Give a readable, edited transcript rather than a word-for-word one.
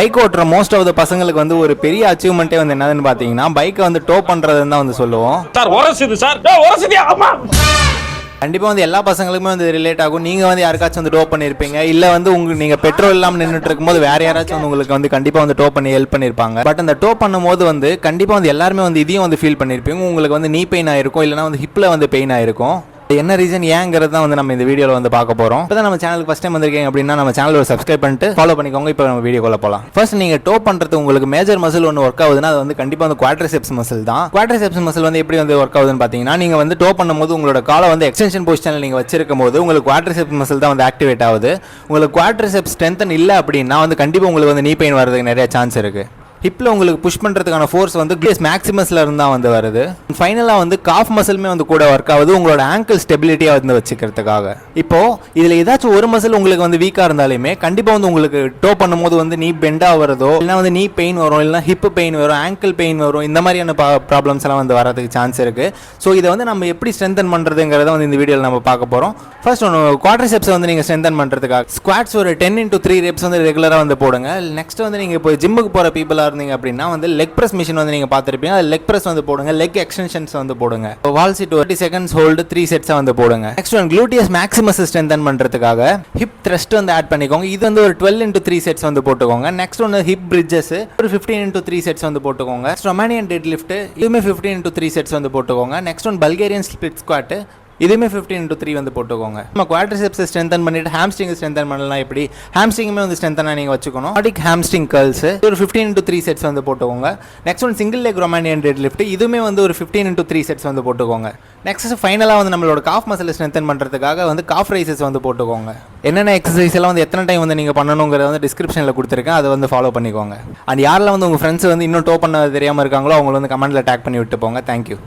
Bike ஓட்டுற most of the பசங்களுக்கு வந்து ஒரு பெரிய அச்சீவ்மெண்ட்டே வந்து என்னதுன்னு பார்த்தீங்கன்னா பைக்கை வந்து டோ பண்ணுறதுன்னு தான் வந்து சொல்லுவோம். சார் உரசுது சார் உரசுது ஆமா. கண்டிப்பாக வந்து எல்லா பசங்களுக்குமே வந்து ரிலேட் ஆகும். நீங்கள் வந்து யாருக்காச்சும் வந்து டோ பண்ணியிருப்பீங்க, இல்லை வந்து நீங்கள் பெட்ரோல் இல்லாமல் நின்றுட்டு இருக்கும்போது வேறு யாராச்சும் வந்து உங்களுக்கு வந்து கண்டிப்பாக வந்து டோ பண்ணி ஹெல்ப் பண்ணியிருப்பாங்க. பட் அந்த டோ பண்ணும்போது வந்து கண்டிப்பாக வந்து எல்லாருமே வந்து இதையும் வந்து ஃபீல் பண்ணியிருப்பீங்க. உங்களுக்கு வந்து நீ பெயின் ஆயிருக்கும், இல்லைனா வந்து ஹிப்பில் வந்து பெயின் ஆயிருக்கும். என்ன ரீசன் ஏங்கிறது தான் வந்து நம்ம இந்த வீடியோவில் வந்து பார்க்க போகிறோம். இப்போ தான் நம்ம சேனலுக்கு ஃபஸ்ட் டைம் வந்திருக்கீங்க அப்படின்னா நம்ம சேனல் ஒரு சப்ஸ்கிரைப் பண்ணிட்டு ஃபாலோ பண்ணிக்கோங்க. இப்போ நம்ம வீடியோக்குள்ள போகலாம். ஃபர்ஸ்ட் நீங்கள் டோ பண்ணுறது உங்களுக்கு மேஜர் மசில் ஒன்று ஒர்க் ஆகுதுன்னா அது வந்து கண்டிப்பாக வந்து குவாட்ரிசெப்ஸ் மசில் தான். குவாட்ரிசெப்ஸ் மசில் வந்து எப்படி வந்து ஒர்க் ஆகுதுன்னு பார்த்தீங்கன்னா நீங்கள் வந்து டோ பண்ணும்போது உங்களோட காலை வந்து எக்ஸ்டென்ஷன் பொசிஷனில் நீங்கள் வச்சிருக்கும் போது உங்களுக்கு குவாட்ரிசெப்ஸ் மசில் தான் வந்து ஆக்டிவேட் ஆகுது. உங்களுக்கு குவாட்ரிசெப்ஸ் ஸ்ட்ரென்த்தன் இல்லை அப்படின்னா வந்து கண்டிப்பாக உங்களுக்கு வந்து நீ பெயின் வரதுக்கு நிறைய சான்ஸ் இருக்குது. ஹிப்பில் உங்களுக்கு புஷ் பண்ணுறதுக்கான ஃபோர்ஸ் வந்து கிளேஸ் மேக்ஸிமஸில் இருந்தால் வந்து வருது. ஃபைனலாக வந்து காஃப் மசிலுமே வந்து கூட ஒர்க் ஆகுது உங்களோட ஆங்கிள் ஸ்டெபிலிட்டியாக வந்து வச்சுக்கிறதுக்காக. இப்போது இதில் ஏதாச்சும் ஒரு மசில் உங்களுக்கு வந்து வீக்காக இருந்தாலுமே கண்டிப்பாக வந்து உங்களுக்கு டோ பண்ணும்போது வந்து நீ பெண்டாக வரதோ இல்லைனா வந்து நீ பெயின் வரும், இல்லைனா ஹிப்பு பெயின் வரும், ஆங்கிள் பெயின் வரும், இந்த மாதிரியான ப்ராப்ளம்ஸ் எல்லாம் வந்து வரதுக்கு சான்ஸ் இருக்குது. ஸோ இதை வந்து நம்ம எப்படி ஸ்ட்ரென்தன் பண்ணுறதுங்கிறத வந்து இந்த வீடியோவில் நம்ம பார்க்க போகிறோம். ஃபர்ஸ்ட் ஒன்று குவாட்ரிசெப்ஸ் வந்து நீங்கள் ஸ்ட்ரென்தன் பண்ணுறதுக்காக ஸ்குவாட்ஸ் ஒரு 10x3 ரெப்ஸ் வந்து ரெகுலராக வந்து போடுங்க. நெக்ஸ்ட் வந்து நீங்கள் இப்போ ஜிம்முக்கு போகிற பீப்புளாக இருந்தீங்க அப்படின்னா வந்து லெக் பிரஸ் மிஷின் வந்து நீங்கள் பார்த்துருப்பீங்க. அது லெக் பிரஸ் வந்து போடுங்க, லெக் எக்ஸ்டென்ஷன்ஸ் வந்து போடுங்க. வால் சிட் 30 செகண்ட்ஸ் ஹோல்டு 3 செட்ஸாக வந்து போடுங்க. Next one gluteus Maximus strengthen பண்ணுறதுக்காக ஹிப் த்ரஸ்ட் வந்து ஆட் பண்ணிக்கோங்க. இது வந்து ஒரு 12x3 செட்ஸ் வந்து போட்டுக்கோங்க. நெக்ஸ்ட் ஒன்று ஹிப் பிரிட்ஜஸ் ஒரு 15x3 செட்ஸ் வந்து போட்டுக்கோங்க. ரொமானியன் டெட் லிஃப்ட் இதுவுமே 15x3 செட்ஸ் வந்து போட்டுக்கோங்க. Next one Bulgarian split squad இதுவுமே 15x3 வந்து போட்டுக்கோங்க. நம்ம குவாட்ரிசெப்ஸ் ஸ்ட்ரென்தன் பண்ணிட்டு ஹாம்ஸ்ட்ரிங் ஸ்ட்ரென்தன் பண்ணலாம். எப்படி ஹாம்ஸ்ட்ரிங்குமே வந்து ஸ்ட்ரென்தனா நீங்கள் வச்சுக்கணும். நார்டிக் ஹாம்ஸ்ட்ரிங் கர்ல்ஸ் ஒரு 15x3 செட்ஸ் வந்து போட்டுக்கோங்க. Next one single leg Romanian deadlift இதுவுமே வந்து ஒரு 15x3 செட்ஸ் வந்து போட்டுக்கோங்க. நெக்ஸ்ட் ஃபைனலாக வந்து நம்மளோட காஃப் மசில் ஸ்ட்ரென்தன் பண்ணுறதுக்காக வந்து காஃப் ரைசஸ் வந்து போட்டுக்கோங்க. என்னென்ன எக்ஸசைஸ் எல்லாம் வந்து எத்தனை டைம் வந்து நீங்கள் பண்ணணுங்கிறத வந்து டிஸ்கிரிப்ஷனில் கொடுத்துருக்கேன், அதை வந்து ஃபாலோ பண்ணிக்கோங்க. அண்ட் யாரெல்லாம் வந்து உங்கள் ஃப்ரெண்ட்ஸ் வந்து இன்னும் டோ பண்ண தெரியாமல் இருக்காங்களோ அவங்களை வந்து கமெண்ட்டில் டேக் பண்ணி விட்டு போங்க. தேங்க்யூ.